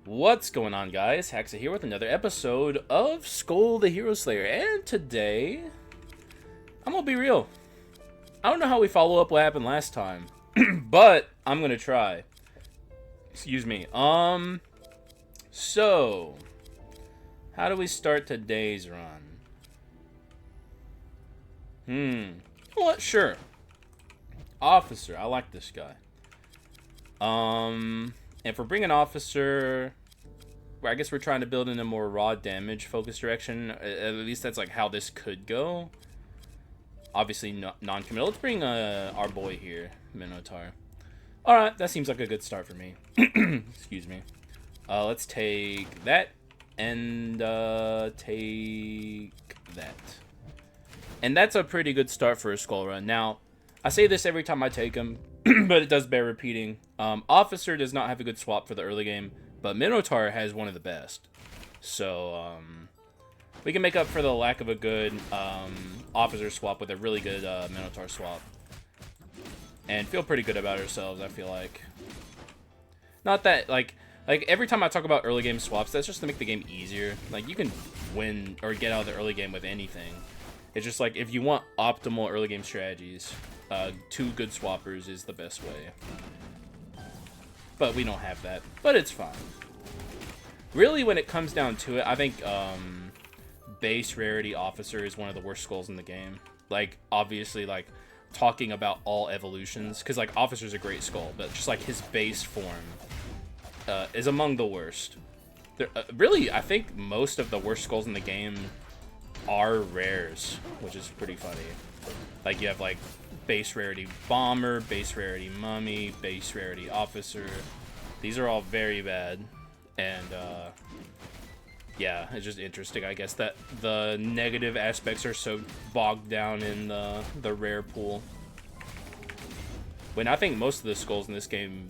What's going on, guys? Haxa here with another episode of Skul the Hero Slayer, and today, I'm gonna be real. I don't know how we follow up what happened last time, but I'm gonna try. Excuse me. So, how do we start today's run? You know what? Sure. Officer, I like this guy. If we're bringing officer, I guess we're trying to build in a more raw damage focus direction. At least that's like how this could go. Obviously non-committal. Let's bring our boy here, Minotaur. All right, that seems like a good start for me. Excuse me. Let's take that and take that. And that's a pretty good start for a Skul run. Now, I say this every time I take him, but it does bear repeating. Officer does not have a good swap for the early game, but Minotaur has one of the best. So, we can make up for the lack of a good Officer swap with a really good Minotaur swap. And feel pretty good about ourselves, I feel like. Not that, like every time I talk about early game swaps, that's just to make the game easier. Like, you can win or get out of the early game with anything. It's just like, if you want optimal early game strategies, two good swappers is the best way. But we don't have that. But it's fine. Really, when it comes down to it, I think base rarity officer is one of the worst Skuls in the game. Like, obviously, like, talking about all evolutions. Because, like, officer's a great Skul, but just, like, his base form is among the worst. Really, I think most of the worst Skuls in the game are rares, which is pretty funny. Like, you have, like, base rarity bomber, base rarity mummy, base rarity officer. These are all very bad. And, yeah, it's just interesting, I guess, that the negative aspects are so bogged down in the rare pool. When I think most of the Skuls in this game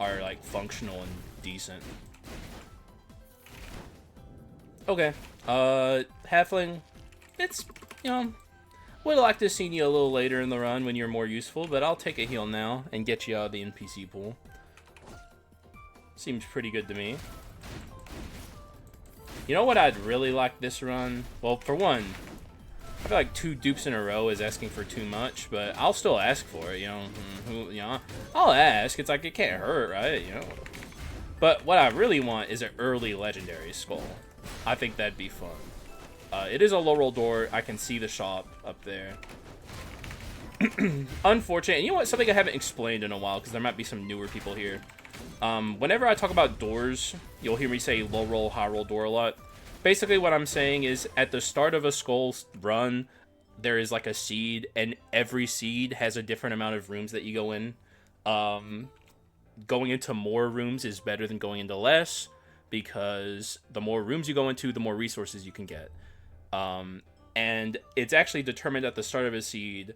are, like, functional and decent. Okay. Halfling, it's, you know, would like to have seen you a little later in the run when you're more useful, but I'll take a heal now and get you out of the NPC pool. Seems pretty good to me. You know what I'd really like this run? Well, for one, I feel like 2 dupes in a row is asking for too much, but I'll still ask for it, you know. I'll ask. It's like, it can't hurt, right? You know. But what I really want is an early legendary Skul. I think that'd be fun. It is a low roll door. I can see the shop up there. Unfortunate. And you know what? Something I haven't explained in a while, because there might be some newer people here. Whenever I talk about doors, you'll hear me say low roll, high roll door a lot. Basically, what I'm saying is at the start of a Skul run, there is like a seed, and every seed has a different amount of rooms that you go in. Going into more rooms is better than going into less, because the more rooms you go into, the more resources you can get. And it's actually determined at the start of a seed,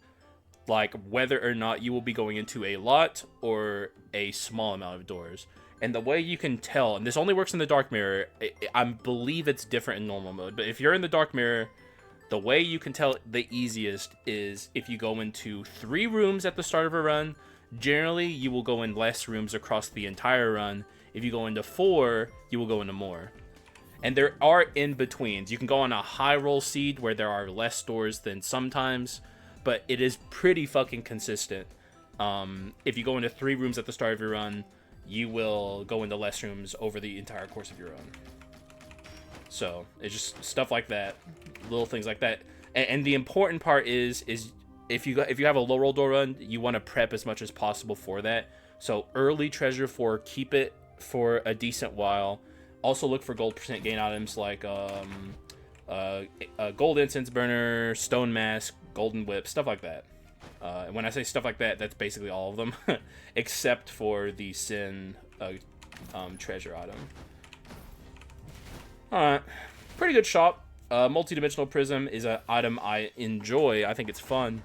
like, whether or not you will be going into a lot or a small amount of doors. And the way you can tell, and this only works in the Dark Mirror, I believe it's different in normal mode, but if you're in the Dark Mirror, the way you can tell the easiest is if you go into 3 rooms at the start of a run. Generally, you will go in less rooms across the entire run. If you go into 4, you will go into more. And there are in-betweens. You can go on a high roll seed where there are less doors than sometimes, but it is pretty fucking consistent. If you go into 3 rooms at the start of your run, you will go into less rooms over the entire course of your run. So it's just stuff like that, little things like that. And the important part is if you have a low roll door run, you want to prep as much as possible for that. So early treasure 4, keep it for a decent while. Also look for gold percent gain items like a gold incense burner, stone mask, golden whip, stuff like that. And when I say stuff like that, that's basically all of them, except for the sin treasure item. Alright, pretty good shop. Multi-dimensional prism is an item I enjoy. I think it's fun.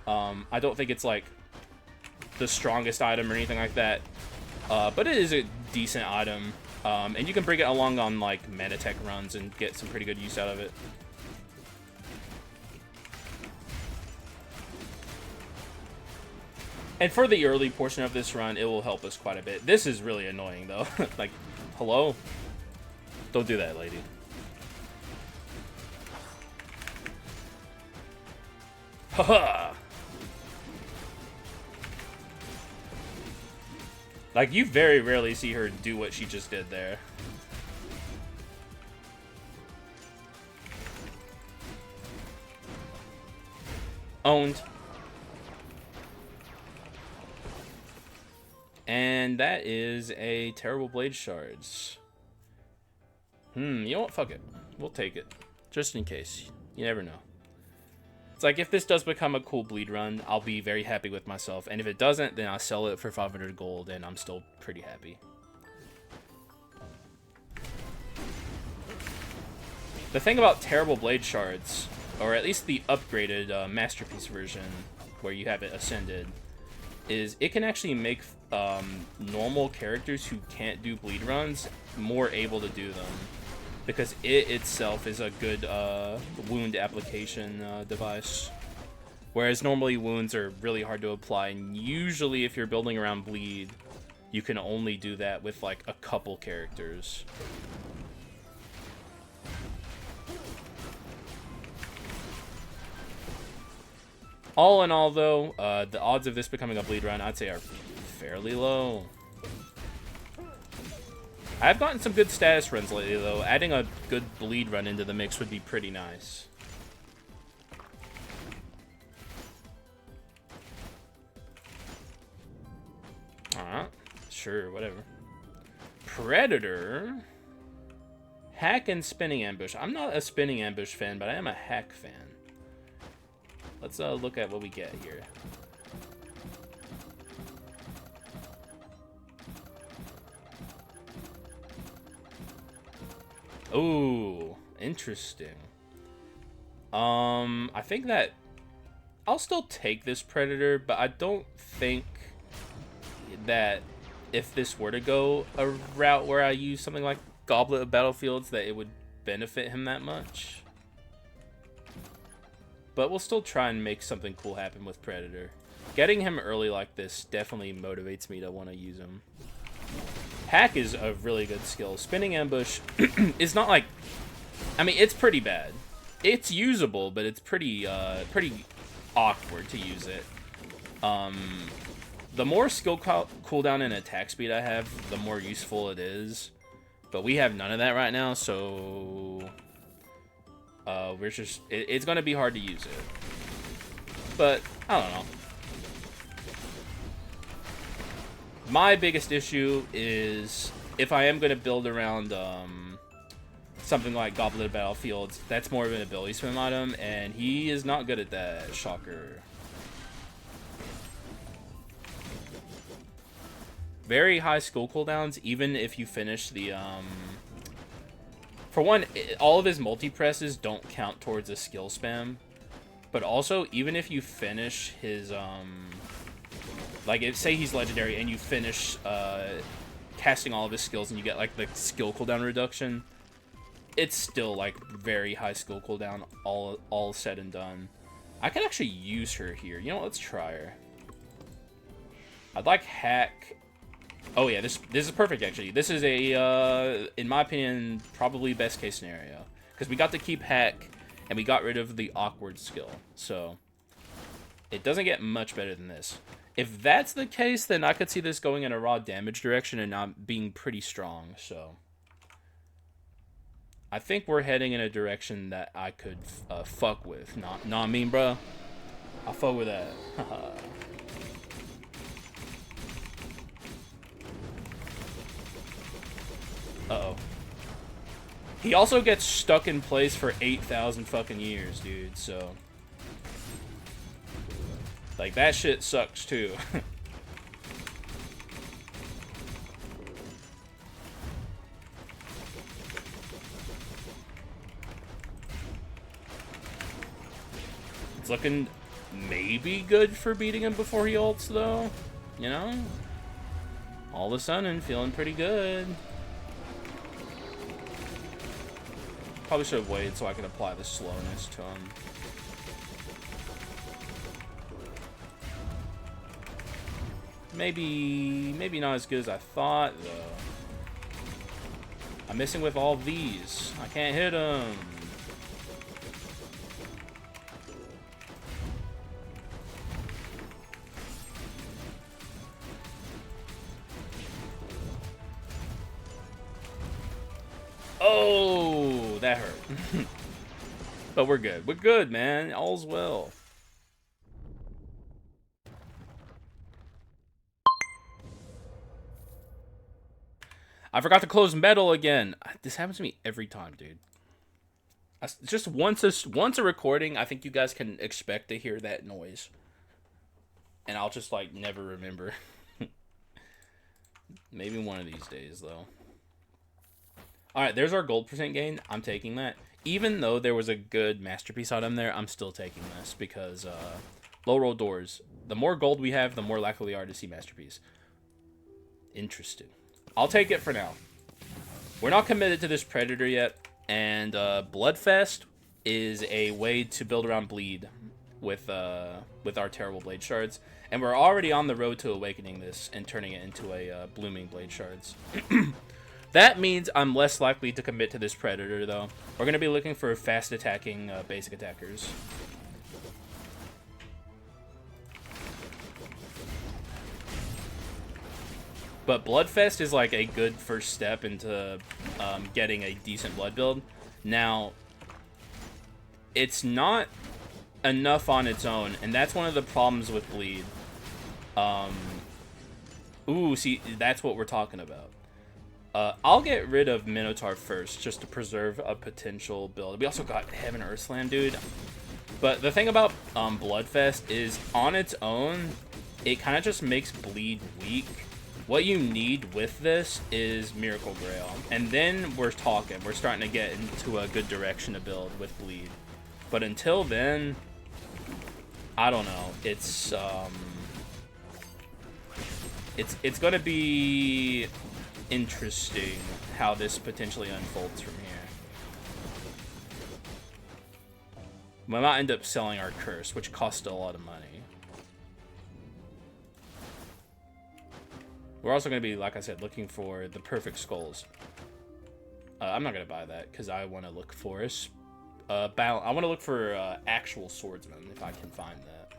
I don't think it's like the strongest item or anything like that, but it is a decent item. And you can bring it along on like mana tech runs and get some pretty good use out of it. And for the early portion of this run, it will help us quite a bit. This is really annoying though. Like, Hello? Don't do that, lady. Haha! Like, you very rarely see her do what she just did there. Owned. And that is a terrible blade shards. You know what? Fuck it. We'll take it. Just in case. You never know. It's like, if this does become a cool bleed run, I'll be very happy with myself. And if it doesn't, then I'll sell it for 500 gold, and I'm still pretty happy. The thing about terrible blade shards, or at least the upgraded masterpiece version, where you have it ascended, is it can actually make normal characters who can't do bleed runs more able to do them, because it itself is a good wound application device. Whereas normally wounds are really hard to apply, and usually if you're building around bleed, you can only do that with like a couple characters. All in all, though, the odds of this becoming a bleed run, I'd say, are fairly low. I've gotten some good status runs lately, though. Adding a good bleed run into the mix would be pretty nice. Alright. Sure, whatever. Predator. Hack and spinning ambush. I'm not a spinning ambush fan, but I am a hack fan. Let's look at what we get here. Ooh, interesting. I think that I'll still take this Predator, but I don't think that if this were to go a route where I use something like Goblet of Battlefields, that it would benefit him that much. But we'll still try and make something cool happen with Predator. Getting him early like this definitely motivates me to want to use him. Hack is a really good skill. Spinning ambush is not like... I mean, it's pretty bad. It's usable, but it's pretty awkward to use it. The more skill cooldown and attack speed I have, the more useful it is. But we have none of that right now, so... we're just... It's going to be hard to use it. But, I don't know. My biggest issue is if I am going to build around something like Goblet of Battlefields, that's more of an ability swim item, and he is not good at that. Shocker. Very high skill cooldowns, even if you finish the... For one, all of his multi-presses don't count towards a skill spam. But also, even if you finish his... Like, say he's legendary and you finish casting all of his skills and you get, like, the skill cooldown reduction, it's still, like, very high skill cooldown, all said and done. I could actually use her here. You know what? Let's try her. I'd like Hack. Oh, yeah, this is perfect, actually. This is a, in my opinion, probably best case scenario. Because we got to keep Hack, and we got rid of the awkward skill. So, it doesn't get much better than this. If that's the case, then I could see this going in a raw damage direction and not being pretty strong, so... I think we're heading in a direction that I could fuck with. Nah, I mean, bruh. I'll fuck with that. Uh-oh. He also gets stuck in place for 8,000 fucking years, dude, so... Like, that shit sucks, too. It's looking maybe good for beating him before he ults, though. You know? All of a sudden, feeling pretty good. Probably should have waited so I could apply the slowness to him. Maybe not as good as I thought, though. I'm missing with all these. I can't hit them. Oh, that hurt. But we're good. We're good, man. All's well. I forgot to close metal again. This happens to me every time, dude. Just once a recording, I think you guys can expect to hear that noise. And I'll just, like, never remember. Maybe one of these days, though. Alright, there's our gold percent gain. I'm taking that. Even though there was a good masterpiece item there, I'm still taking this because low roll doors. The more gold we have, the more likely we are to see masterpiece. Interesting. I'll take it for now. We're not committed to this predator yet, and Bloodfest is a way to build around bleed with our terrible blade shards, and we're already on the road to awakening this and turning it into a blooming blade shards. That means I'm less likely to commit to this predator, though. We're going to be looking for fast attacking basic attackers. But Bloodfest is like a good first step into getting a decent blood build. Now, it's not enough on its own, and that's one of the problems with bleed. Ooh, see, that's what we're talking about. I'll get rid of Minotaur first, just to preserve a potential build. We also got Heaven Earthland, dude. But the thing about Bloodfest is, on its own, it kind of just makes bleed weak. What you need with this is Miracle Grail. And then we're talking. We're starting to get into a good direction to build with bleed. But until then, I don't know. It's going to be interesting how this potentially unfolds from here. We might end up selling our curse, which costs a lot of money. We're also going to be, like I said, looking for the perfect skulls. I'm not going to buy that because I want to look for I want to look for actual swordsmen if I can find that.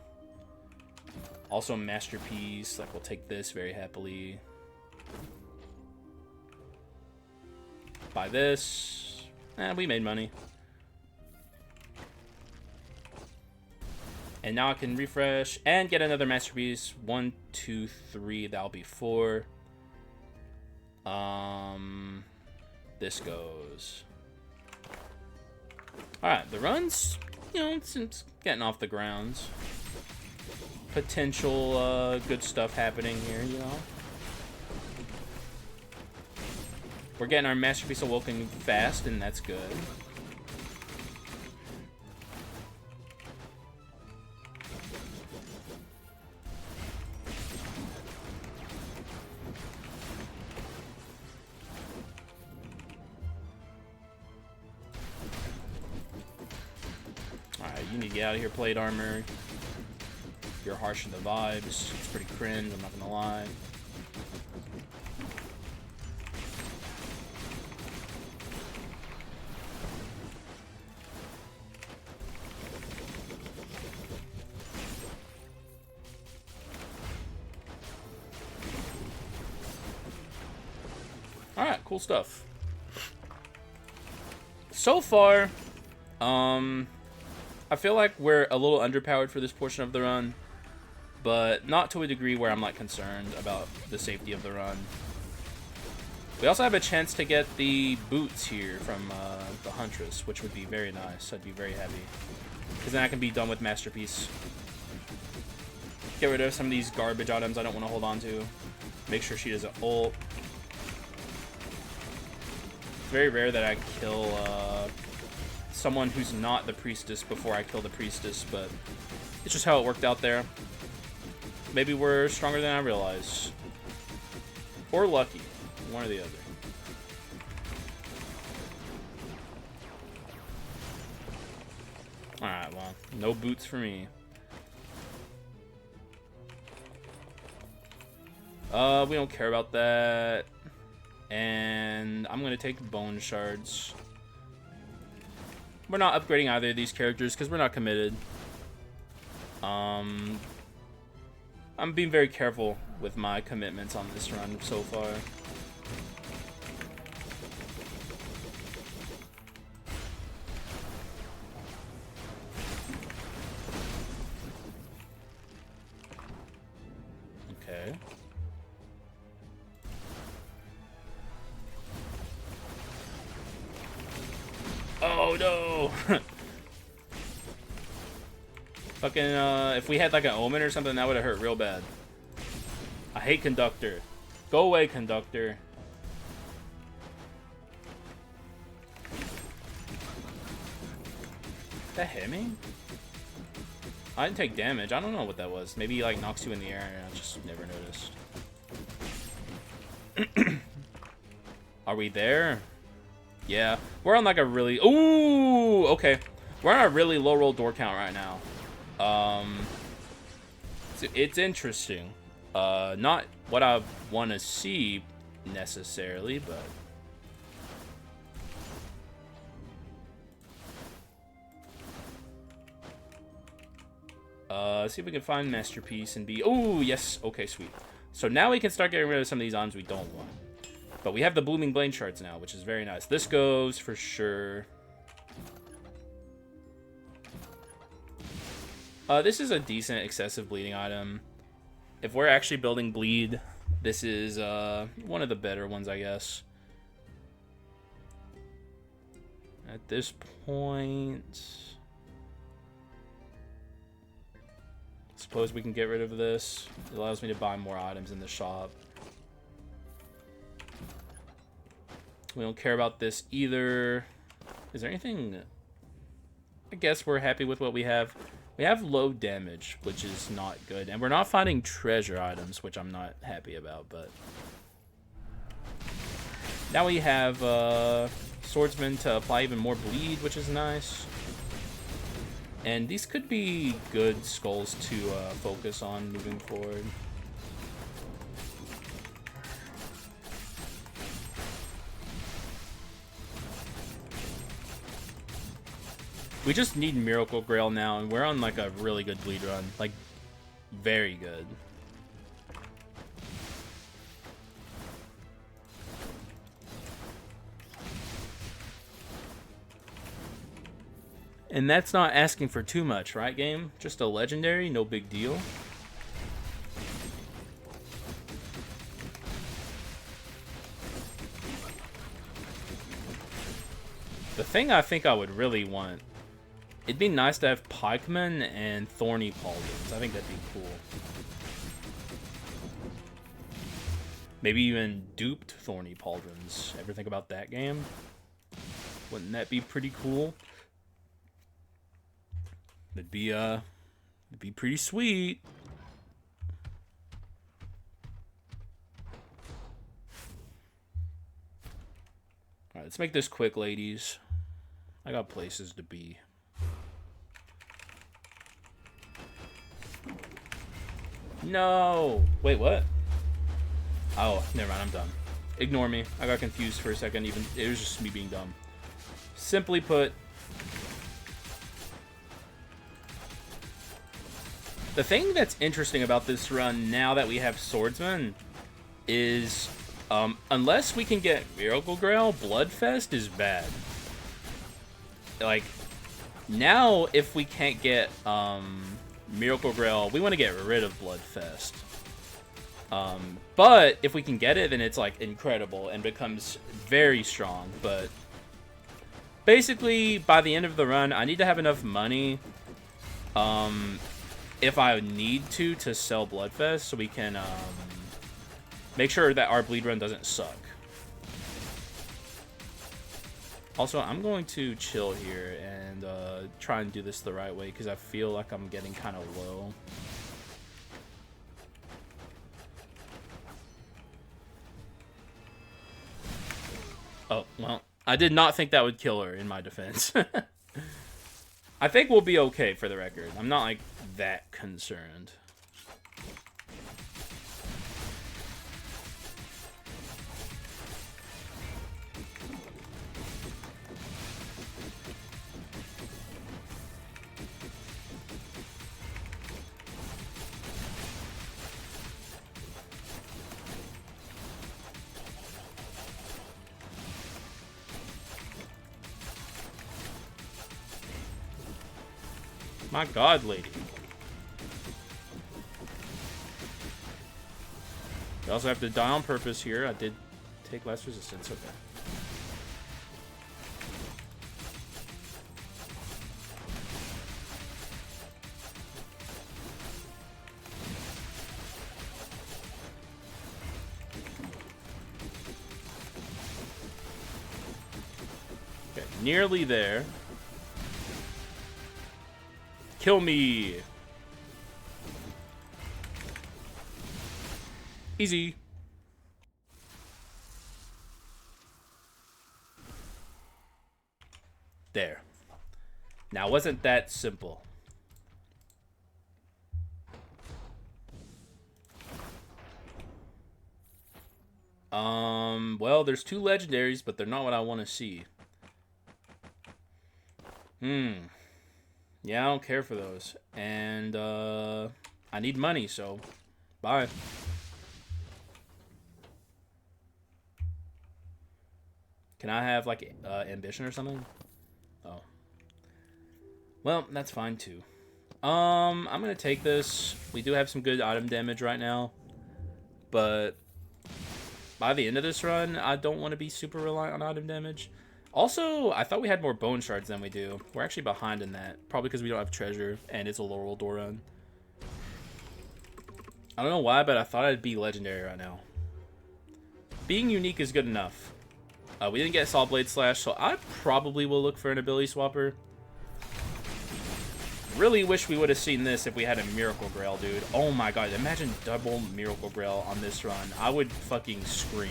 Also, masterpiece. Like, we'll take this very happily. Buy this. We made money. And now I can refresh and get another masterpiece. 1, 2, 3. That'll be 4. This goes. Alright, the run's, you know, it's getting off the grounds. Potential good stuff happening here, you know. We're getting our masterpiece awoken fast, and that's good. Alright, you need to get out of here, plate armor. You're harsh in the vibes. It's pretty cringe, I'm not gonna lie. Alright, cool stuff. So far, I feel like we're a little underpowered for this portion of the run, but not to a degree where I'm like concerned about the safety of the run. We also have a chance to get the boots here from the Huntress, which would be very nice. I'd be very happy, because then I can be done with Masterpiece. Get rid of some of these garbage items I don't want to hold on to. Make sure she doesn't ult. It's very rare that I kill someone who's not the priestess before I kill the priestess, but it's just how it worked out there. Maybe we're stronger than I realize. Or lucky. One or the other. Alright, well, no boots for me. We don't care about that. And I'm going to take bone shards. We're not upgrading either of these characters because we're not committed. I'm being very careful with my commitments on this run so far. Okay. Oh no! Fucking, if we had like an omen or something, that would have hurt real bad. I hate Conductor. Go away, Conductor. That hit me? I didn't take damage. I don't know what that was. Maybe he like knocks you in the air and I just never noticed. Are we there? Yeah. We're on like a really... Ooh! Okay. We're on a really low roll door count right now. It's interesting. Not what I want to see necessarily, but... See if we can find Masterpiece and be... Oh, yes. Okay, sweet. So now we can start getting rid of some of these items we don't want. But we have the Blooming Blade shards now, which is very nice. This goes for sure. This is a decent excessive bleeding item. If we're actually building bleed, this is one of the better ones, I guess. At this point... Suppose we can get rid of this. It allows me to buy more items in the shop. We don't care about this either. Is there anything... I guess we're happy with what we have. We have low damage, which is not good. And we're not finding treasure items, which I'm not happy about, but... Now we have Swordsman to apply even more bleed, which is nice. And these could be good skulls to focus on moving forward. We just need Miracle Grail now, and we're on like a really good bleed run. Like, very good. And that's not asking for too much, right, game? Just a legendary, no big deal. The thing I think I would really want, it'd be nice to have Pikeman and Thorny Pauldrons. I think that'd be cool. Maybe even duped Thorny Pauldrons. Ever think about that game? Wouldn't that be pretty cool? It'd be pretty sweet. Alright, let's make this quick, ladies. I got places to be. No! Wait, what? Oh, never mind, I'm done. Ignore me. I got confused for a second. Even it was just me being dumb. Simply put, the thing that's interesting about this run now that we have Swordsman is, unless we can get Miracle Grail, Bloodfest is bad. Like, now if we can't get Miracle Grail, we want to get rid of Bloodfest. But if we can get it, then it's like incredible and becomes very strong. But basically, by the end of the run, I need to have enough money, if I need to sell Bloodfest, so we can make sure that our bleed run doesn't suck. Also, I'm going to chill here and try and do this the right way, because I feel like I'm getting kind of low. Oh, well, I did not think that would kill her, in my defense. I think we'll be okay, for the record. I'm not, like, that concerned. My god, lady. You also have to die on purpose here. I did take less resistance. Okay. Okay, nearly there. Kill me. Easy. There. Now, wasn't that simple? Well, there's 2 legendaries, but they're not what I want to see. Yeah, I don't care for those. And, I need money, so bye. Can I have, like, ambition or something? Oh. Well, that's fine, too. I'm gonna take this. We do have some good item damage right now. But by the end of this run, I don't want to be super reliant on item damage. Also, I thought we had more bone shards than we do. We're actually behind in that. Probably because we don't have treasure, and it's a low-roll door run. I don't know why, but I thought I'd be legendary right now. Being unique is good enough. We didn't get Saw Blade Slash, so I probably will look for an ability swapper. Really wish we would have seen this if we had a Miracle Grail, dude. Oh my god, imagine double Miracle Grail on this run. I would fucking scream.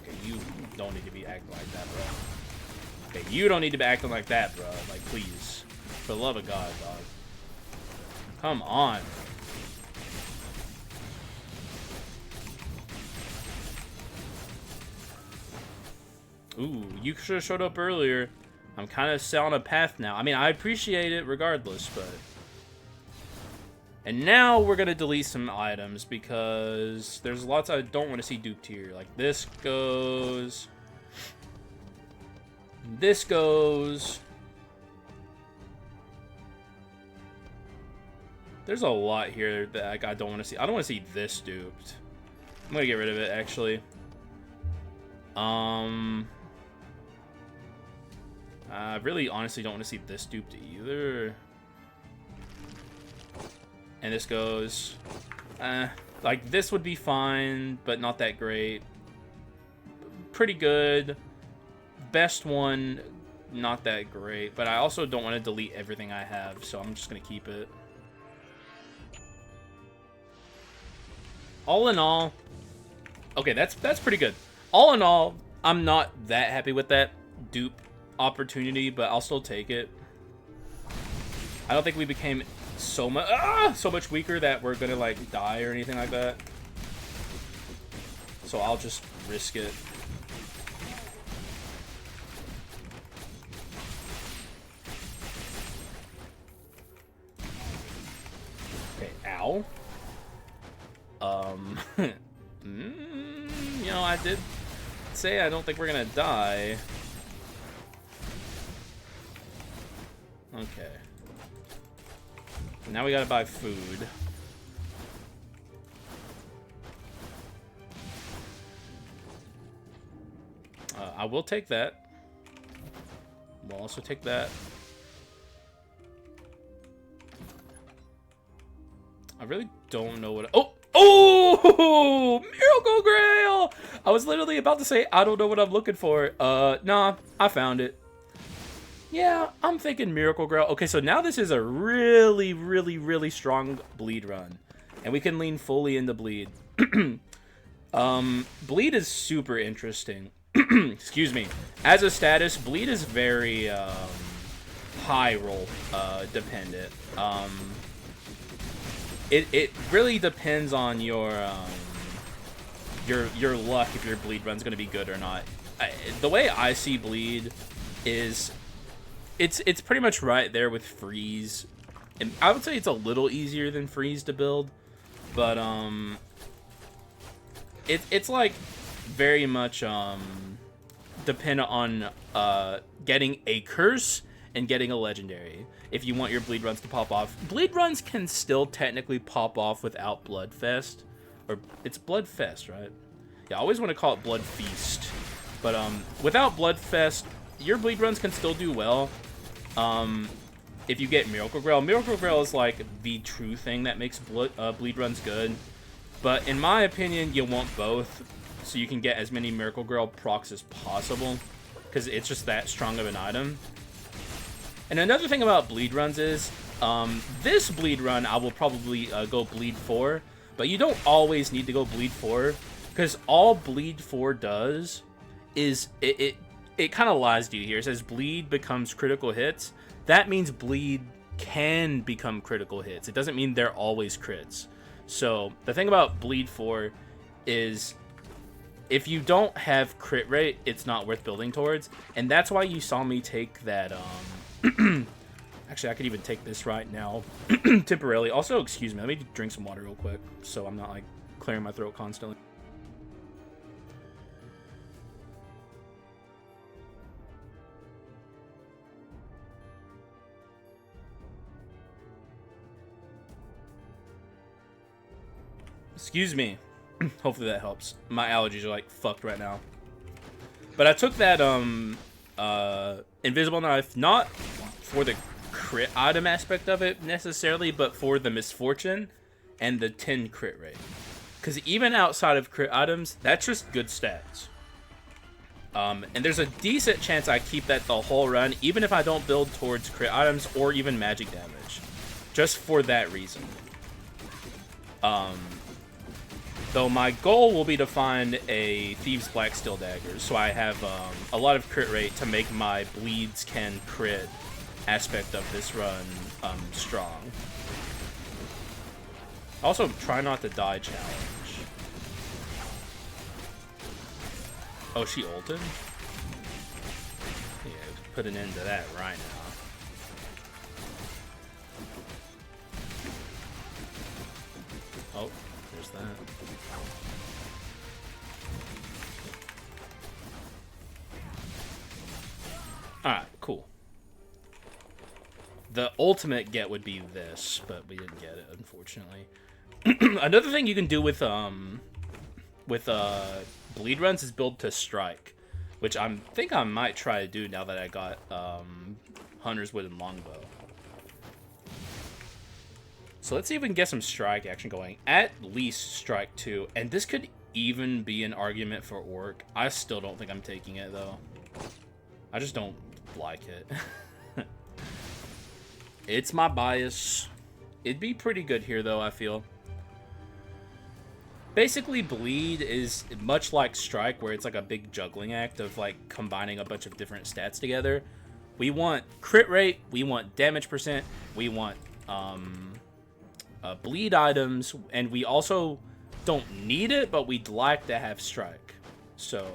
Okay, you don't need to be acting like that, bro. Okay, you don't need to be acting like that, bro. Like, please. For the love of God, dog. Come on. Ooh, you should have showed up earlier. I'm kind of set on a path now. I mean, I appreciate it regardless, but... And now we're going to delete some items because there's lots I don't want to see duped here. Like, this goes... This goes... There's a lot here that like, I don't want to see. I don't want to see this duped. I'm going to get rid of it, actually. I really honestly don't want to see this duped either. And this goes... like, this would be fine, but not that great. Pretty good. Best one, not that great. But I also don't want to delete everything I have, so I'm just going to keep it. All in all... Okay, that's pretty good. All in all, I'm not that happy with that dupe opportunity, but I'll still take it. I don't think we became so much weaker that we're gonna like die or anything like that. So I'll just risk it. Okay, ow. You know, I did say I don't think we're gonna die. Okay. Now we gotta buy food. I will take that. We'll also take that. I really don't know what... Oh, Miracle Grail! I was literally about to say, I don't know what I'm looking for. Nah, I found it. Yeah, I'm thinking Miracle Grail. Okay, so now this is a really, really, really strong bleed run. And we can lean fully into bleed. Bleed is super interesting. Excuse me. As a status, bleed is very, high roll, dependent. It really depends on your luck if your bleed run's gonna be good or not. The way I see bleed is it's pretty much right there with freeze, and I would say it's a little easier than freeze to build, but it's like very much dependent on getting a curse and getting a legendary. If you want your bleed runs to pop off, bleed runs can still technically pop off without Bloodfest, or it's Bloodfest, right? Yeah, I always want to call it Blood Feast, but without Bloodfest, your bleed runs can still do well. If you get Miracle Grail is like the true thing that makes bleed runs good. But in my opinion, you want both, so you can get as many Miracle Grail procs as possible, because it's just that strong of an item. And another thing about bleed runs is, this bleed run I will probably go bleed 4, but you don't always need to go bleed 4, because all bleed 4 does is it kind of lies to you here. It says bleed becomes critical hits. That means bleed can become critical hits. It doesn't mean they're always crits. So the thing about bleed 4 is if you don't have crit rate, it's not worth building towards. And that's why you saw me take that, actually I could even take this right now temporarily. Also, excuse me, let me drink some water real quick so I'm not like clearing my throat constantly. Excuse me. Hopefully that helps. My allergies are like fucked right now. But I took that invisible knife not for the crit item aspect of it necessarily, but for the misfortune and the 10 crit rate. Because even outside of crit items, that's just good stats. And there's a decent chance I keep that the whole run, even if I don't build towards crit items or even magic damage. Just for that reason. Though my goal will be to find a Thieves' Black Steel Dagger, so I have a lot of crit rate to make my bleeds can crit aspect of this run strong. Also, try not to die challenge. Oh, she ulted? Yeah, put an end to that right now. Oh, there's that. Alright, cool. The ultimate get would be this, but we didn't get it, unfortunately. Another thing you can do with bleed runs is build to strike, which I think I might try to do now that I got Hunter's Wooden Longbow. So let's see if we can get some strike action going. At least strike 2, and this could even be an argument for Orc. I still don't think I'm taking it though. I just don't like it. It's my bias. It'd be pretty good here though, I feel. Basically, bleed is much like strike, where it's like a big juggling act of like combining a bunch of different stats together. We want crit rate, we want damage percent, we want bleed items, and we also don't need it, but we'd like to have strike. So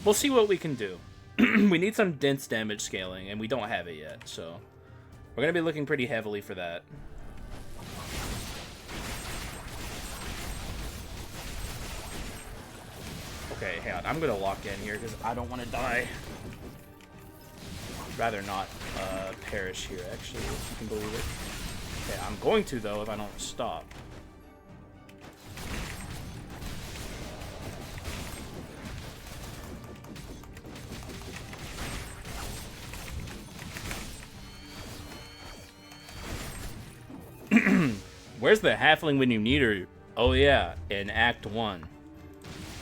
we'll see what we can do. We need some dense damage scaling, and we don't have it yet, so we're gonna be looking pretty heavily for that. Okay, hang on. I'm gonna lock in here because I don't want to die. I'd rather not perish here, actually, if you can believe it. Okay, I'm going to, though, if I don't stop. Where's the halfling when you need her? Oh, yeah, in Act 1.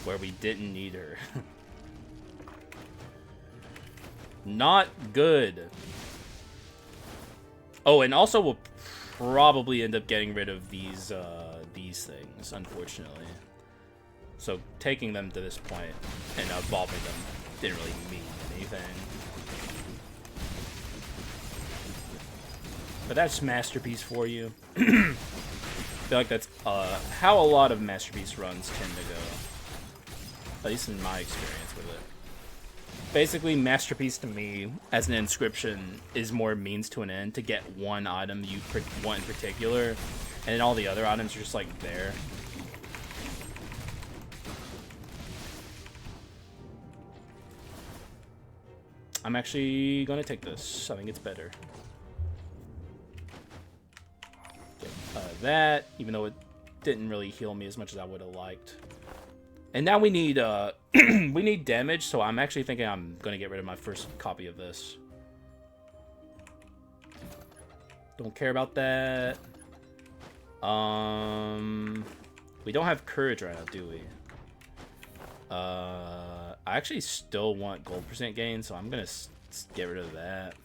Where we didn't need her. Not good. Oh, and also we'll probably end up getting rid of these things, unfortunately. So taking them to this point and evolving them didn't really mean anything. But that's Masterpiece for you. I feel like that's how a lot of Masterpiece runs tend to go. At least in my experience with it. Basically, Masterpiece to me, as an inscription, is more means to an end to get one item you want in particular, and then all the other items are just like there. I'm actually gonna take this. I think it's better. Get that, even though it didn't really heal me as much as I would have liked. And now we need we need damage, so I'm actually thinking I'm gonna get rid of my first copy of this. Don't care about that. We don't have courage right now, do we? I actually still want gold percent gain, so I'm gonna get rid of that.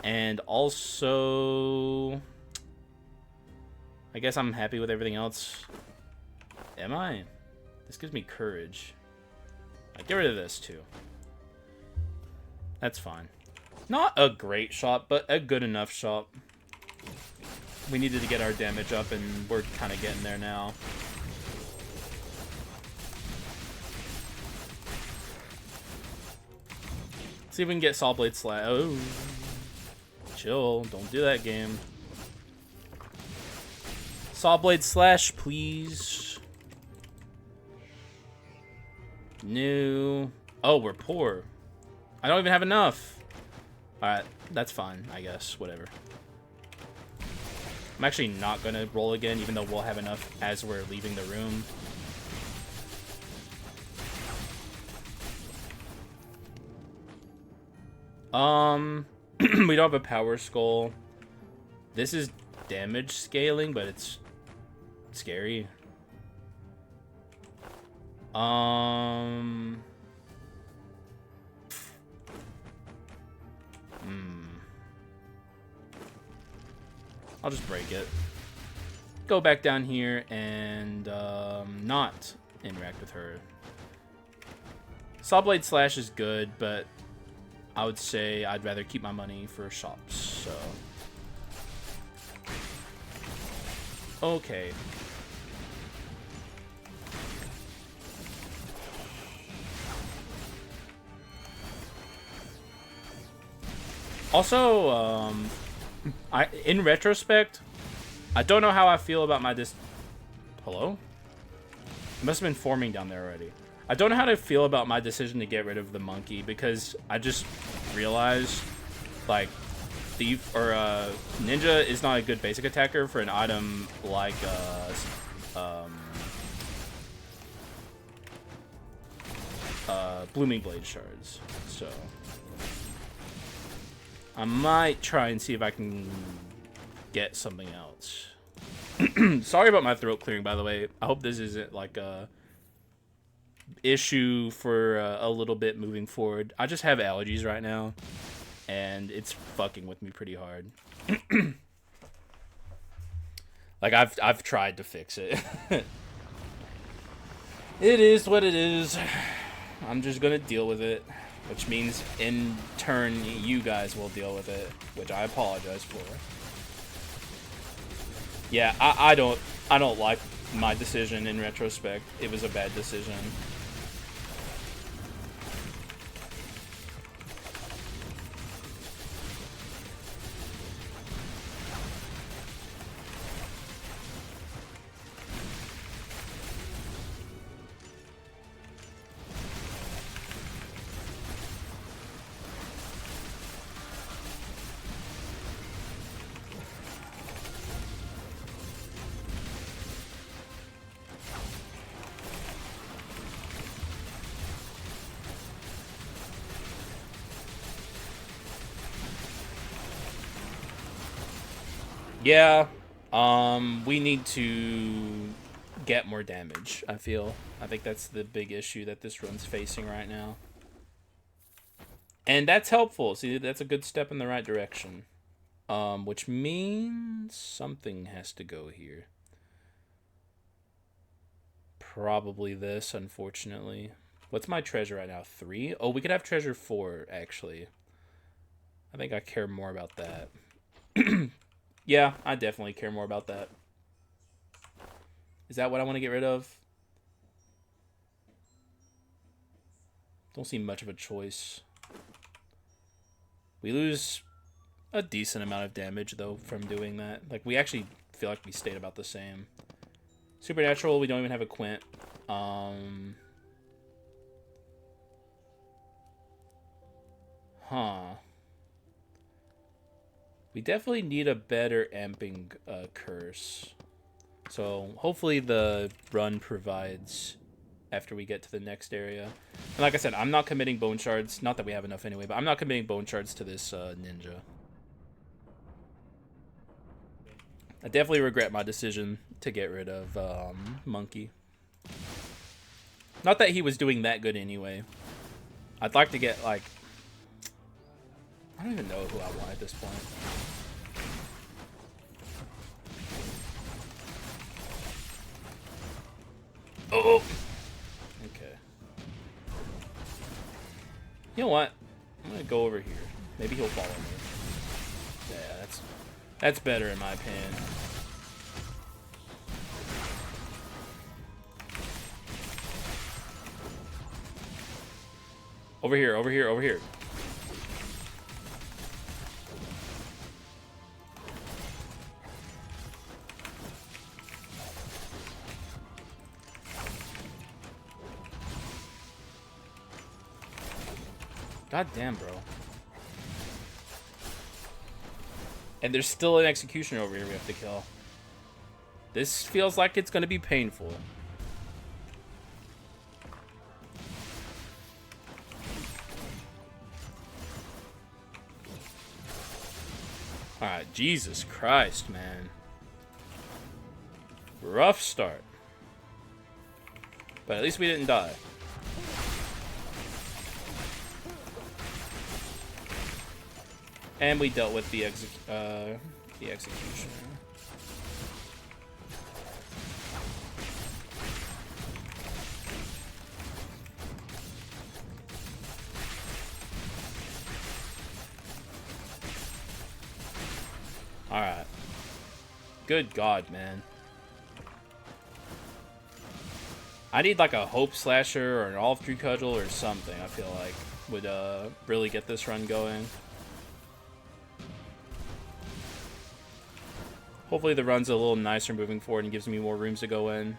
And also, I guess I'm happy with everything else. Am I? This gives me courage. I get rid of this too. That's fine. Not a great shot, but a good enough shot. We needed to get our damage up, and we're kind of getting there now. See if we can get Saw Blade Slash. Oh, chill! Don't do that, game. Saw Blade Slash, please. New. Oh, we're poor. I don't even have enough. Alright, that's fine, I guess. Whatever. I'm actually not going to roll again, even though we'll have enough as we're leaving the room. We don't have a power skull. This is damage scaling, but it's scary. I'll just break it. Go back down here and not interact with her. Saw Blade Slash is good, but I would say I'd rather keep my money for shops, so. Okay. Also, in retrospect, I don't know how I feel about my Hello? It must have been forming down there already. I don't know how to feel about my decision to get rid of the monkey, because I just realized, like, Thief or Ninja is not a good basic attacker for an item like Blooming Blade Shards. So I might try and see if I can get something else. Sorry about my throat clearing, by the way. I hope this isn't like a issue for a little bit moving forward. I just have allergies right now, and it's fucking with me pretty hard. Like I've tried to fix it. It is what it is. I'm just gonna deal with it, which means in turn you guys will deal with it, which I apologize for. Yeah, I don't like my decision in retrospect. It was a bad decision. Yeah, we need to get more damage, I feel. I think that's the big issue that this run's facing right now. And that's helpful. See, that's a good step in the right direction. Which means something has to go here. Probably this, unfortunately. What's my treasure right now? 3? Oh, we could have treasure 4, actually. I think I care more about that. Yeah, I definitely care more about that. Is that what I want to get rid of? Don't see much of a choice. We lose a decent amount of damage, though, from doing that. Like, we actually feel like we stayed about the same. Supernatural, we don't even have a Quint. Huh. We definitely need a better amping curse. So hopefully the run provides after we get to the next area. And like I said, I'm not committing bone shards. Not that we have enough anyway, but I'm not committing bone shards to this ninja. I definitely regret my decision to get rid of Monkey. Not that he was doing that good anyway. I'd like to get, like... I don't even know who I want at this point. Oh! Okay. You know what? I'm gonna go over here. Maybe he'll follow me. Yeah, that's better in my opinion. Over here, over here, over here. God damn, bro. And there's still an executioner over here we have to kill. This feels like it's gonna be painful. Alright, Jesus Christ, man. Rough start. But at least we didn't die. And we dealt with the executioner. Alright. Good God, man. I need like a Hope Slasher or an Olive Tree Cudgel or something, I feel like, would really get this run going. Hopefully the run's a little nicer moving forward and gives me more rooms to go in.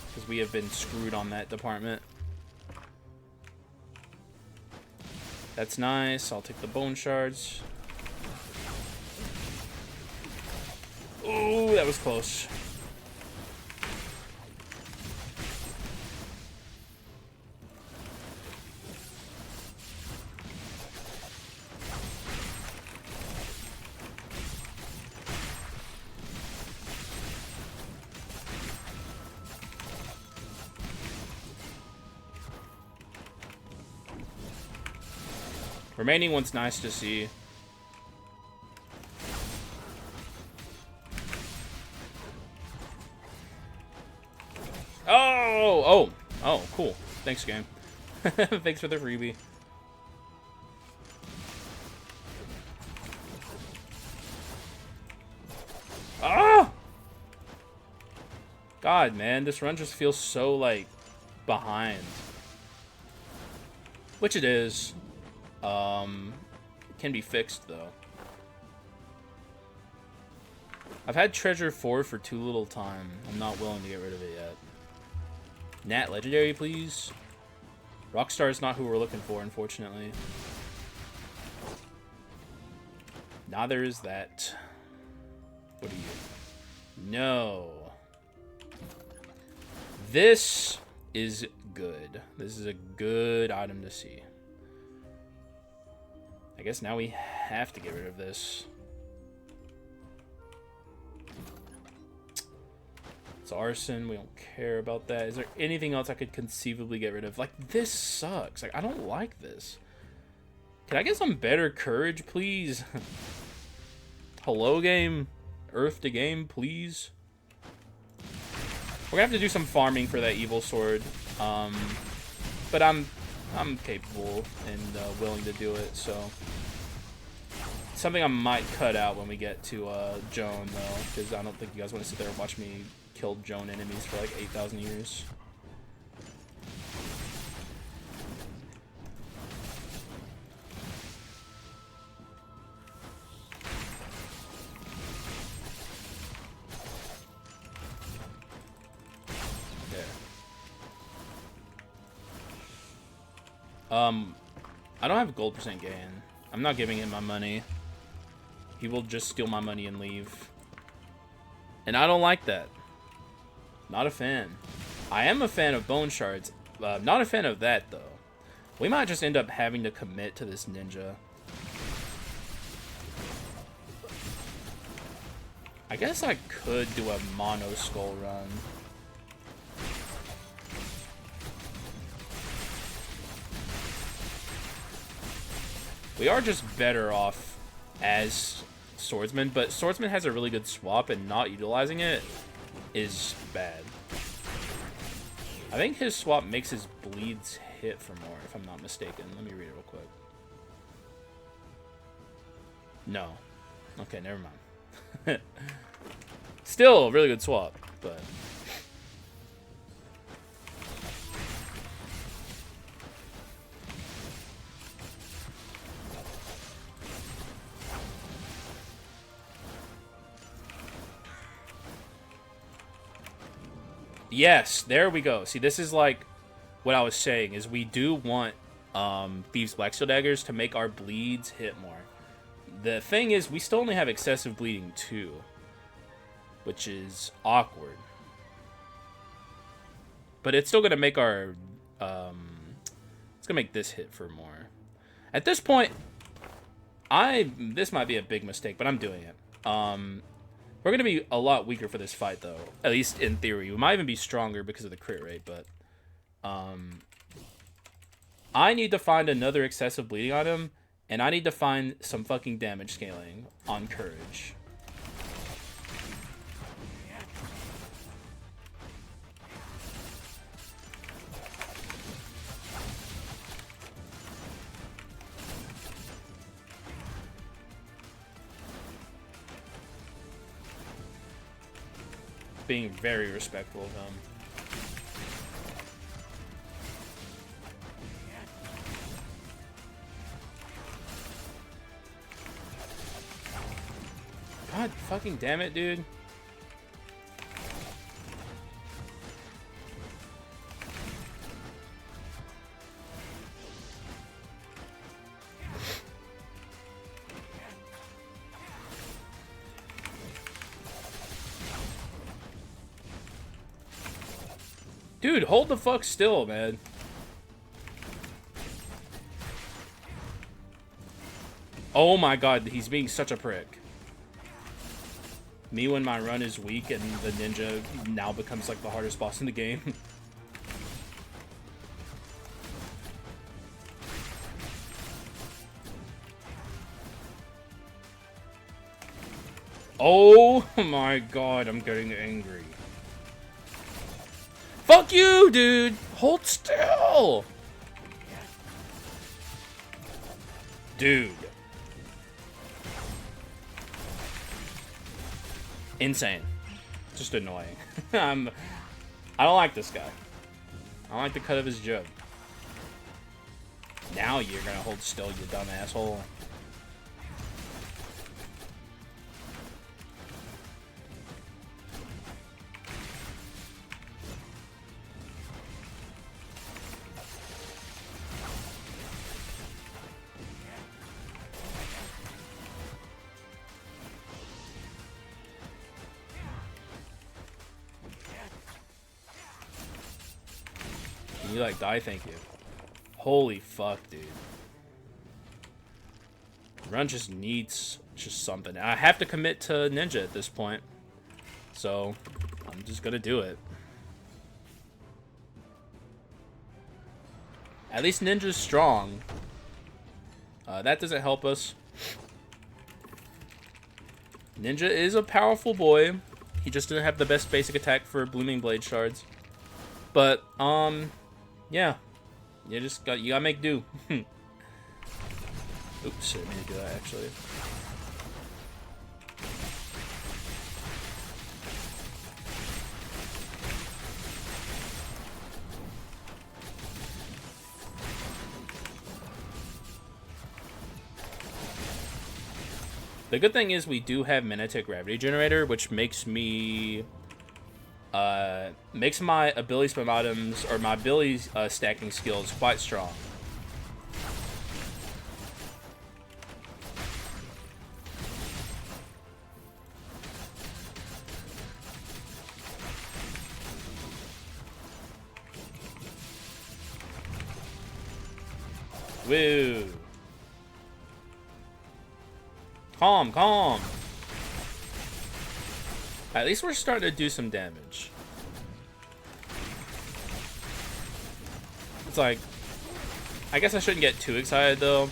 Because we have been screwed on that department. That's nice. I'll take the bone shards. Ooh, that was close. Remaining one's nice to see. Oh, cool. Thanks, game. Thanks for the freebie. Ah! God, man, this run just feels so, like, behind. Which it is. It can be fixed, though. I've had Treasure 4 for too little time. I'm not willing to get rid of it yet. Nat Legendary, please. Rockstar is not who we're looking for, unfortunately. Neither is that. What are you? No. This is good. This is a good item to see. I guess now we have to get rid of this. It's arson. We don't care about that. Is there anything else I could conceivably get rid of? Like, this sucks. Like, I don't like this. Can I get some better courage, please? Hello, game? Earth to game, please? We're gonna have to do some farming for that evil sword. But I'm capable and willing to do it, so... Something I might cut out when we get to Joan, though, because I don't think you guys want to sit there and watch me kill Joan enemies for like 8,000 years. I don't have gold percent gain. I'm not giving him my money. He will just steal my money and leave. And I don't like that. Not a fan. I am a fan of bone shards. Not a fan of that, though. We might just end up having to commit to this ninja. I guess I could do a mono skull run. We are just better off as swordsman, but swordsman has a really good swap, and not utilizing it is bad. I think his swap makes his bleeds hit for more, if I'm not mistaken. Let me read it real quick. No. Okay, never mind. Still a really good swap, but... Yes, there we go. See, this is like what I was saying, is we do want Thieves' Blacksteel Daggers to make our bleeds hit more. The thing is, we still only have excessive bleeding too, which is awkward. But it's still going to make our... it's going to make this hit for more. At this point, this might be a big mistake, but I'm doing it. We're going to be a lot weaker for this fight, though. At least in theory. We might even be stronger because of the crit rate, but... I need to find another excessive bleeding item, and I need to find some fucking damage scaling on Courage. Being very respectful of him. God fucking damn it, dude. Dude, hold the fuck still, man. Oh my god, he's being such a prick. Me when my run is weak and the ninja now becomes like the hardest boss in the game. Oh my god, I'm getting angry. Fuck you, dude! Hold still! Dude. Insane. Just annoying. I don't like this guy. I don't like the cut of his jib. Now you're gonna hold still, you dumb asshole. You like die? Thank you. Holy fuck, dude. Run just needs just something. I have to commit to Ninja at this point, so I'm just gonna do it. At least Ninja's strong. That doesn't help us. Ninja is a powerful boy. He just didn't have the best basic attack for Blooming Blade Shards. But, yeah. You gotta make do. Oops, shit, I mean to do that, actually. The good thing is we do have Minotaur Gravity Generator, which makes me... makes my ability spam items, or my ability stacking skills quite strong. Woo. Calm, calm. At least we're starting to do some damage. It's like, I guess I shouldn't get too excited though.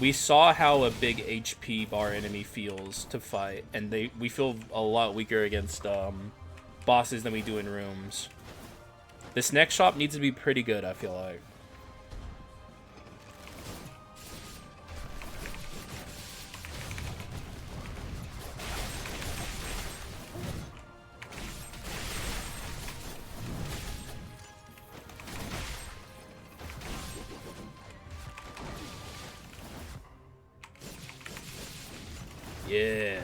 We saw how a big HP bar enemy feels to fight, and we feel a lot weaker against bosses than we do in rooms. This next shop needs to be pretty good, I feel like. Yeah.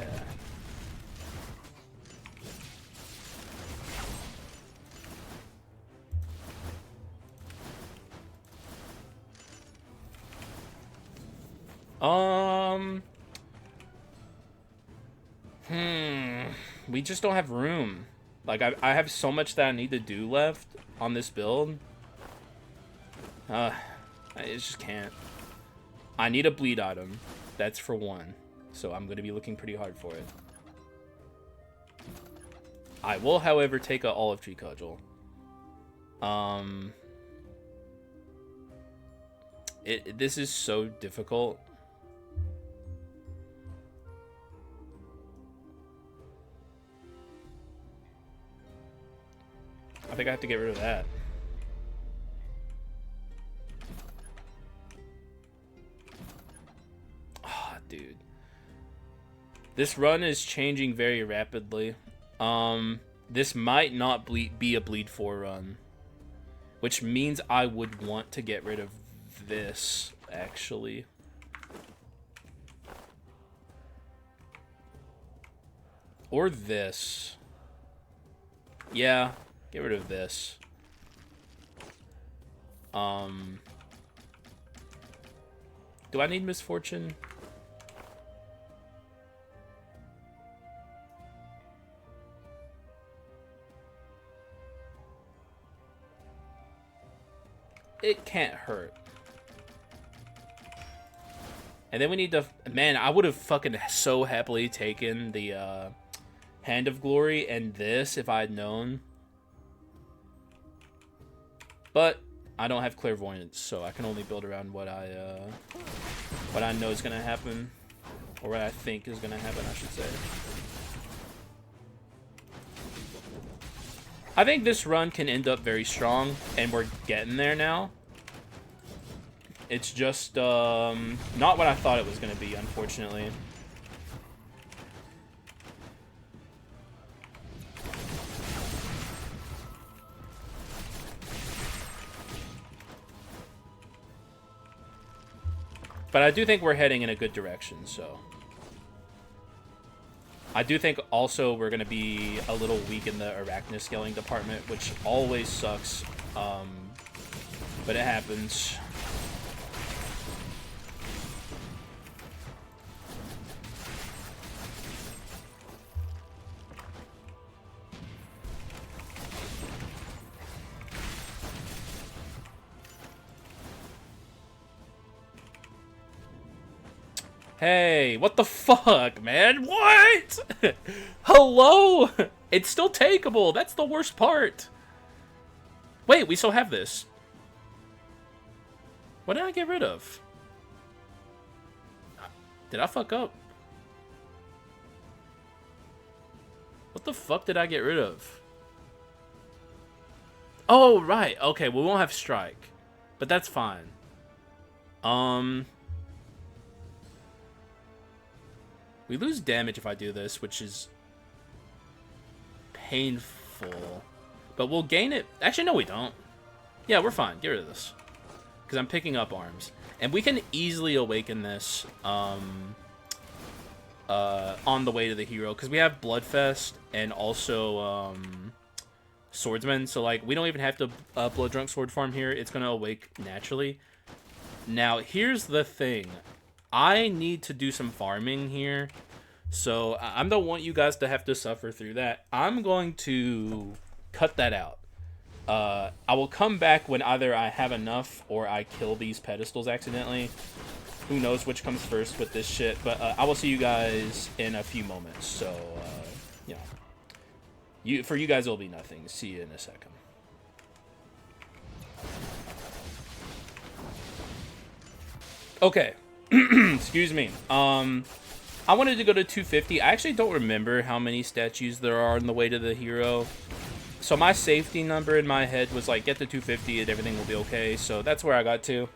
We just don't have room. Like, I have so much that I need to do left on this build. I just can't. I need a bleed item. That's for one. So I'm going to be looking pretty hard for it. I will, however, take a olive tree cudgel. This is so difficult. I think I have to get rid of that. Ah, dude. This run is changing very rapidly. This might not be a bleed 4 run, which means I would want to get rid of this, actually. Or this. Yeah, get rid of this. Do I need misfortune? It can't hurt. And then we need to... Man, I would have fucking so happily taken the Hand of Glory and this if I had known. But I don't have clairvoyance, so I can only build around what I know is gonna happen, or what I think is gonna happen, I should say. I think this run can end up very strong, and we're getting there now. It's just not what I thought it was gonna be, unfortunately. But I do think we're heading in a good direction, so. I do think also we're going to be a little weak in the arachnid scaling department, which always sucks. But it happens. Hey, what the fuck, man? What? Hello? It's still takeable. That's the worst part. Wait, we still have this. What did I get rid of? Did I fuck up? What the fuck did I get rid of? Oh, right. Okay, we won't have strike. But that's fine. We lose damage if I do this, which is painful. But we'll gain it. Actually, no, we don't. Yeah, we're fine. Get rid of this. Because I'm picking up arms. And we can easily awaken this on the way to the hero. Because we have Bloodfest and also Swordsman. So, like, we don't even have to Blood Drunk Sword farm here. It's going to awake naturally. Now, here's the thing. I need to do some farming here, so I don't want you guys to have to suffer through that. I'm going to cut that out. I will come back when either I have enough or I kill these pedestals accidentally. Who knows which comes first with this shit, but I will see you guys in a few moments. So, you know, for you guys, it'll be nothing. See you in a second. Okay. Excuse me. I wanted to go to 250. I actually don't remember how many statues there are on the way to the hero. So my safety number in my head was like, get to 250 and everything will be okay. So that's where I got to.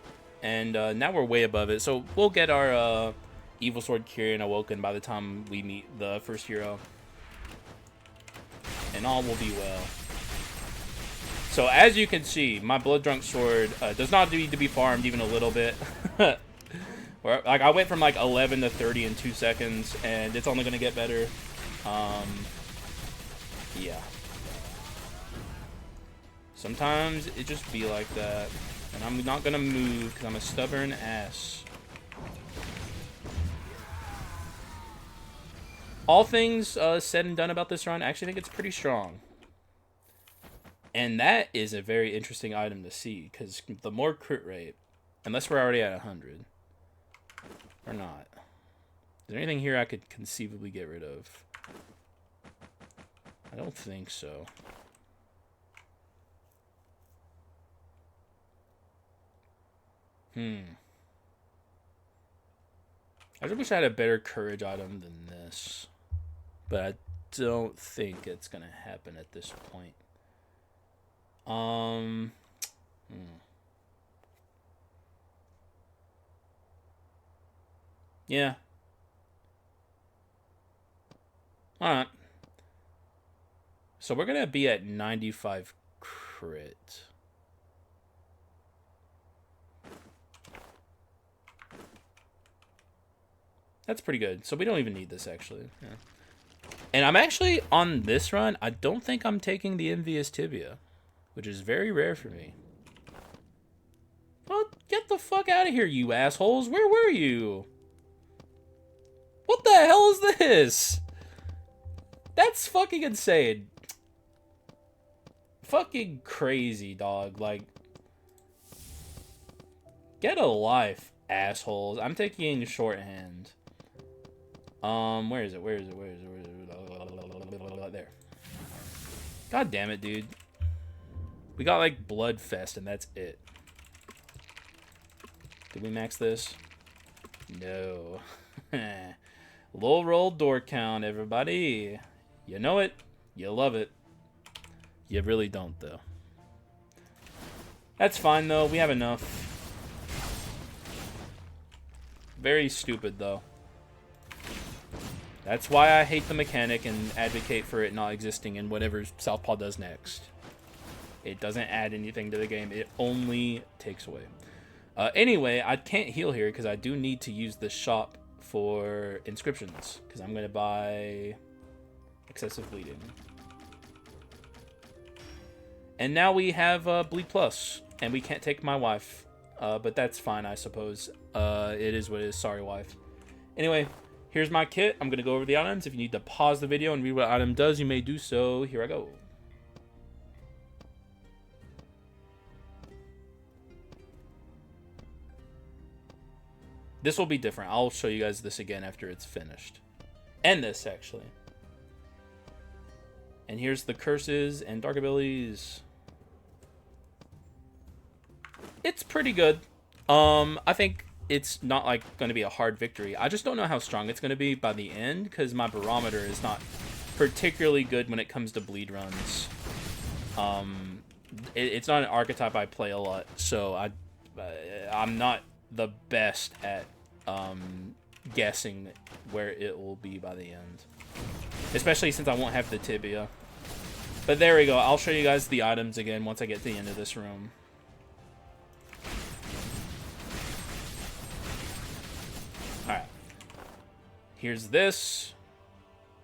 And now we're way above it. So we'll get our Evil Sword Kyrian Awoken by the time we meet the first hero. And all will be well. So as you can see, my Blood Drunk Sword does not need to be farmed even a little bit. Like I went from like 11 to 30 in 2 seconds, and it's only going to get better. Yeah. Sometimes it just be like that. And I'm not going to move because I'm a stubborn ass. All things said and done about this run, I actually think it's pretty strong. And that is a very interesting item to see, because the more crit rate, unless we're already at 100, or not. Is there anything here I could conceivably get rid of? I don't think so. I just wish I had a better courage item than this. But I don't think it's going to happen at this point. Yeah. Alright. So we're going to be at 95 crit. That's pretty good. So we don't even need this, actually. Yeah. And I'm actually, on this run, I don't think I'm taking the Envious Tibia, which is very rare for me. Well, get the fuck out of here, you assholes. Where were you? What the hell is this? That's fucking insane. Fucking crazy, dog. Like, get a life, assholes. I'm taking shorthand. Where is it? Where is it? Where is it? Where is it? There. God damn it, dude. We got, like, Bloodfest, and that's it. Did we max this? No. Low roll door count, everybody. You know it. You love it. You really don't, though. That's fine, though. We have enough. Very stupid, though. That's why I hate the mechanic and advocate for it not existing in whatever Southpaw does next. It doesn't add anything to the game. It only takes away. Anyway, I can't heal here because I do need to use the shop for inscriptions. Because I'm going to buy excessive bleeding. And now we have Bleed Plus. And we can't take my wife. But that's fine, I suppose. It is what it is. Sorry, wife. Anyway, here's my kit. I'm going to go over the items. If you need to pause the video and read what item does, you may do so. Here I go. This will be different. I'll show you guys this again after it's finished. And this, actually. And here's the curses and dark abilities. It's pretty good. I think it's not like going to be a hard victory. I just don't know how strong it's going to be by the end because my barometer is not particularly good when it comes to bleed runs. It's not an archetype I play a lot, so I'm not the best at guessing where it will be by the end, especially since I won't have the tibia. But there we go. I'll show you guys the items again once I get to the end of this room. Alright. Here's this,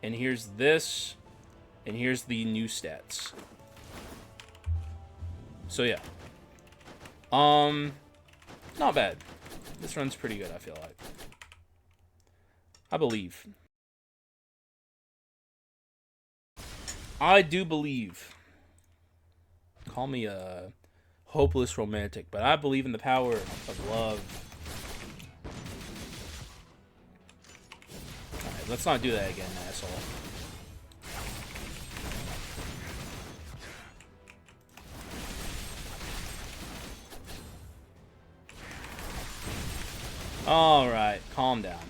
and here's this, and here's the new stats. So yeah. Not bad. This run's pretty good, I feel like. I believe. I do believe. Call me a hopeless romantic, but I believe in the power of love. Alright, let's not do that again, asshole. Alright, calm down.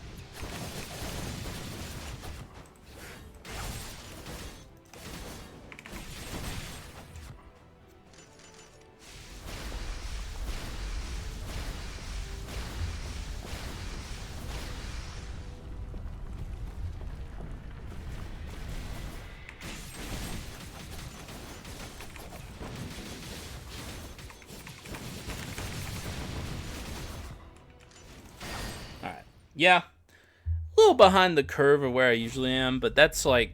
Yeah, a little behind the curve of where I usually am, but that's like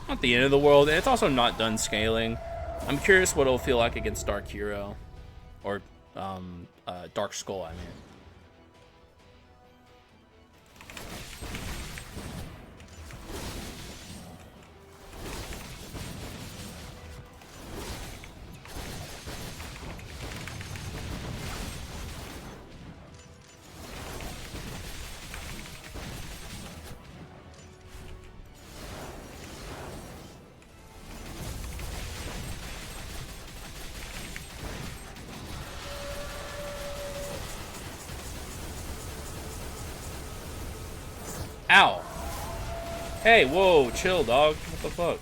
not the end of the world, and it's also not done scaling. I'm curious what it'll feel like against Dark Hero, or Dark Skull, I mean. Ow. Hey, whoa, chill, dog. What the fuck?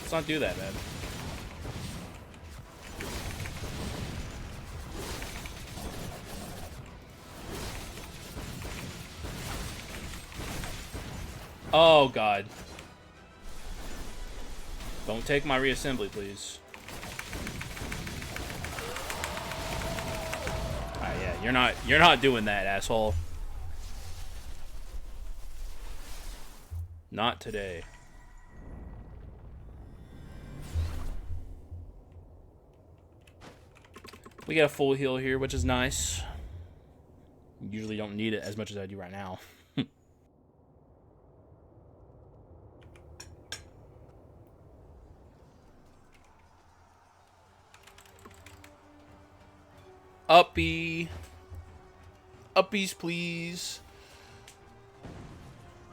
Let's not do that, man. Oh, God. Don't take my reassembly, please. Alright, yeah, you're not doing that, asshole. Not today. We got a full heal here, which is nice. Usually don't need it as much as I do right now. Uppy. Uppies, please.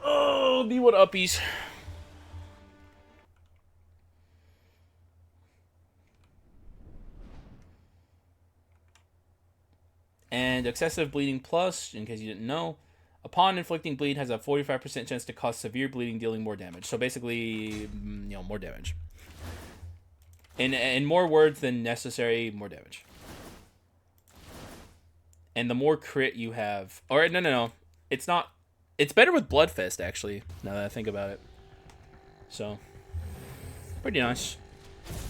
Oh, be what uppies. And excessive bleeding plus, in case you didn't know, upon inflicting bleed has a 45% chance to cause severe bleeding, dealing more damage. So basically, more damage. In more words than necessary, more damage. And the more crit you have, or no, it's not. It's better with Bloodfist, actually, now that I think about it. So, pretty nice.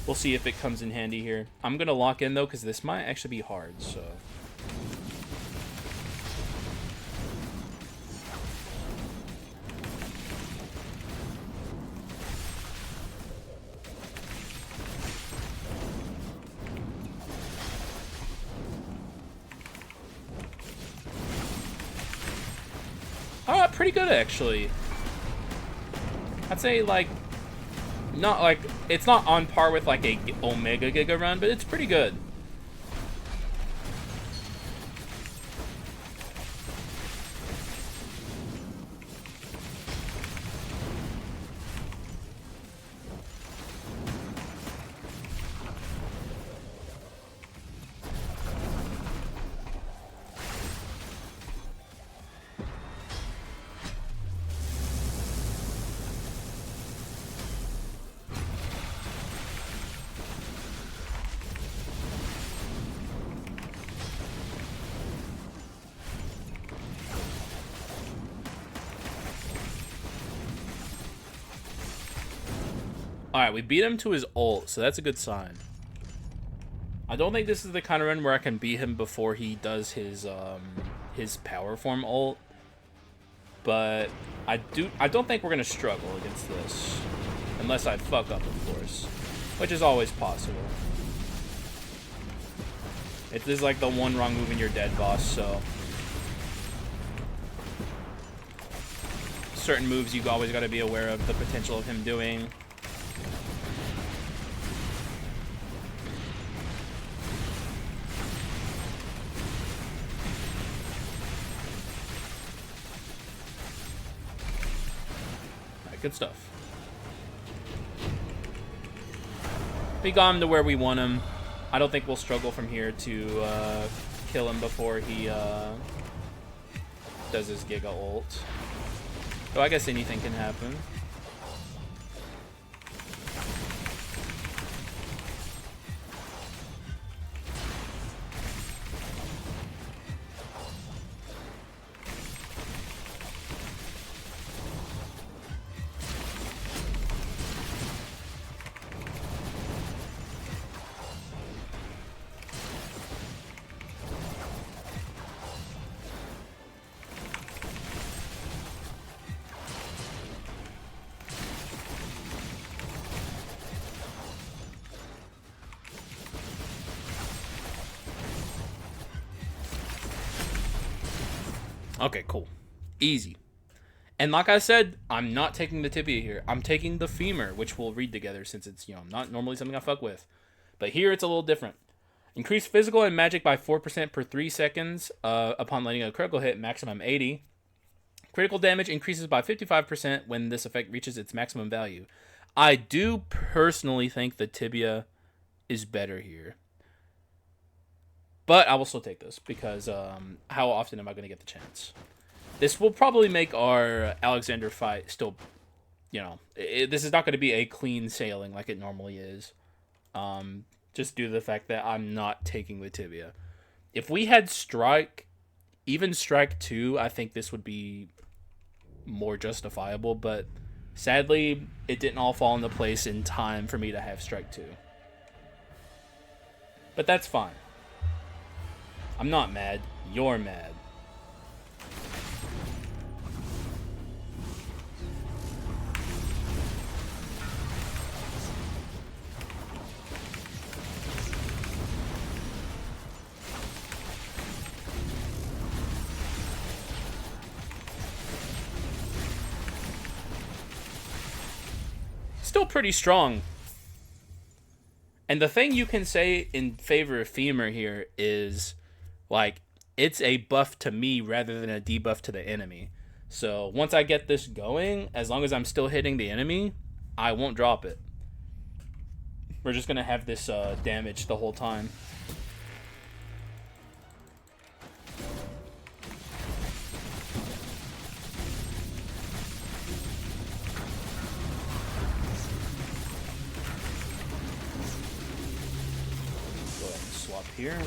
We'll see if it comes in handy here. I'm going to lock in, though, because this might actually be hard, so. Pretty good, actually. I'd say, like, not like, it's not on par with like a Omega Giga run, but it's pretty good. Alright, we beat him to his ult, so that's a good sign. I don't think this is the kind of run where I can beat him before he does his power form ult. But I don't think we're gonna struggle against this. Unless I fuck up, of course. Which is always possible. This is like the one wrong move and you're dead, boss, so. Certain moves you've always got to be aware of the potential of him doing. good stuff. We got him to where we want him. I don't think we'll struggle from here to kill him before he does his Giga ult. So I guess anything can happen. Okay, cool. Easy. And like I said, I'm not taking the tibia here. I'm taking the femur, which we'll read together since it's, not normally something I fuck with. But here it's a little different. Increase physical and magic by 4% per 3 seconds upon landing a critical hit, maximum 80. Critical damage increases by 55% when this effect reaches its maximum value. I do personally think the tibia is better here. But I will still take this because how often am I going to get the chance? This will probably make our Alexander fight still, this is not going to be a clean sailing like it normally is. Just due to the fact that I'm not taking the tibia. If we had Strike, even Strike 2, I think this would be more justifiable. But sadly, it didn't all fall into place in time for me to have Strike 2. But that's fine. I'm not mad. You're mad. Still pretty strong. And the thing you can say in favor of Femur here is, it's a buff to me rather than a debuff to the enemy. So once I get this going, as long as I'm still hitting the enemy, I won't drop it. We're just going to have this damage the whole time. Go ahead and swap here.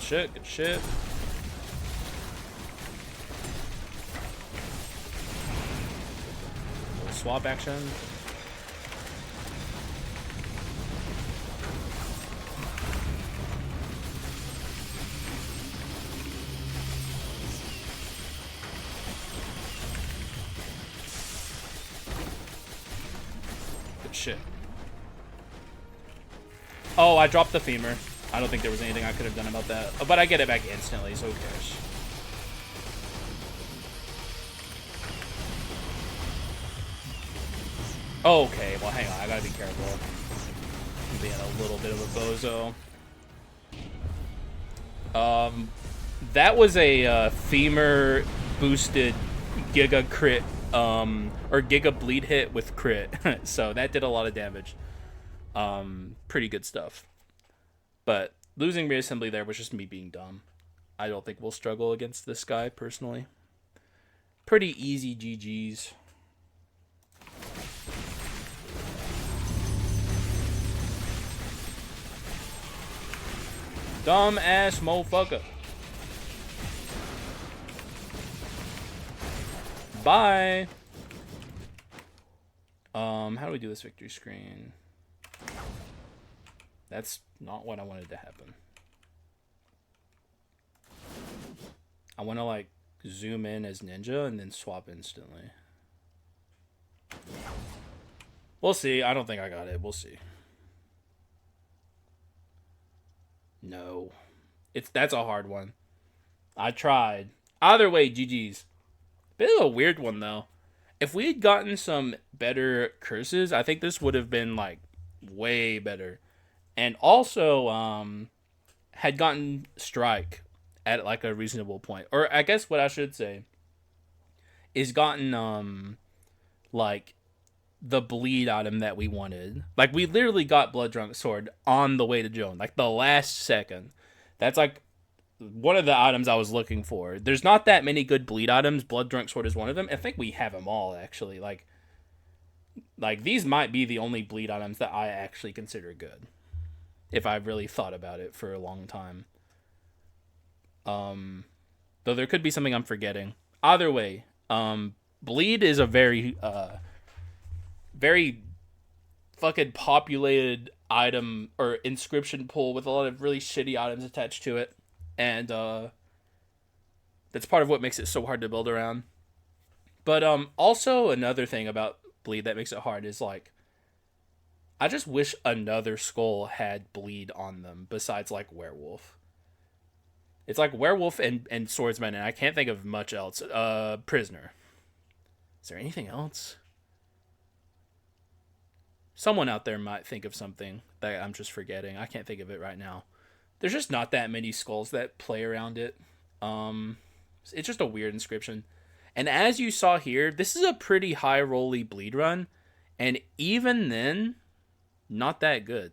Good shit. Little swap action. Good shit. Oh, I dropped the femur. I don't think there was anything I could have done about that. But I get it back instantly, so who cares? Okay, well, hang on. I gotta be careful. I'm being a little bit of a bozo. That was a femur boosted Giga crit, or Giga bleed hit with crit. So that did a lot of damage. Pretty good stuff. But losing reassembly there was just me being dumb. I don't think we'll struggle against this guy, personally. Pretty easy GG's. Dumb ass motherfucker. Bye. How do we do this victory screen? That's not what I wanted to happen. I want to zoom in as Ninja and then swap instantly. We'll see. I don't think I got it. We'll see. No. That's a hard one. I tried. Either way, GG's. Bit of a weird one though. If we had gotten some better curses, I think this would have been way better. And also, had gotten strike at like a reasonable point, or I guess what I should say is gotten like the bleed item that we wanted. Like we literally got Blood Drunk Sword on the way to Joan, like the last second. That's like one of the items I was looking for. There's not that many good bleed items. Blood Drunk Sword is one of them. I think we have them all actually. Like these might be the only bleed items that I actually consider good, if I really thought about it for a long time. Though there could be something I'm forgetting. Either way, bleed is a very very fucking populated item or inscription pool with a lot of really shitty items attached to it, and that's part of what makes it so hard to build around. But also another thing about bleed that makes it hard is like I just wish another skull had bleed on them besides like werewolf. It's like werewolf and swordsman, and I can't think of much else. Prisoner. Is there anything else? Someone out there might think of something that I'm just forgetting. I can't think of it right now. There's just not that many skulls that play around it. It's just a weird inscription. And as you saw here, this is a pretty high rolly bleed run, and even then, not that good.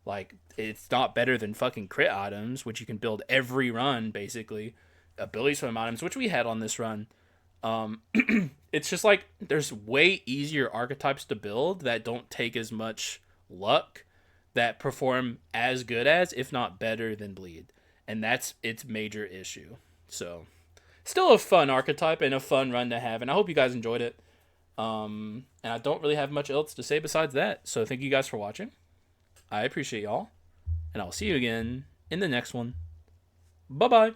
Like it's not better than fucking crit items, which you can build every run basically. Ability swim items, which we had on this run. It's just like there's way easier archetypes to build that don't take as much luck, that perform as good as, if not better than bleed, and that's its major issue. So still a fun archetype and a fun run to have, and I hope you guys enjoyed it. And I don't really have much else to say besides that, so thank you guys for watching. I appreciate y'all, and I'll see you again in the next one. Bye bye.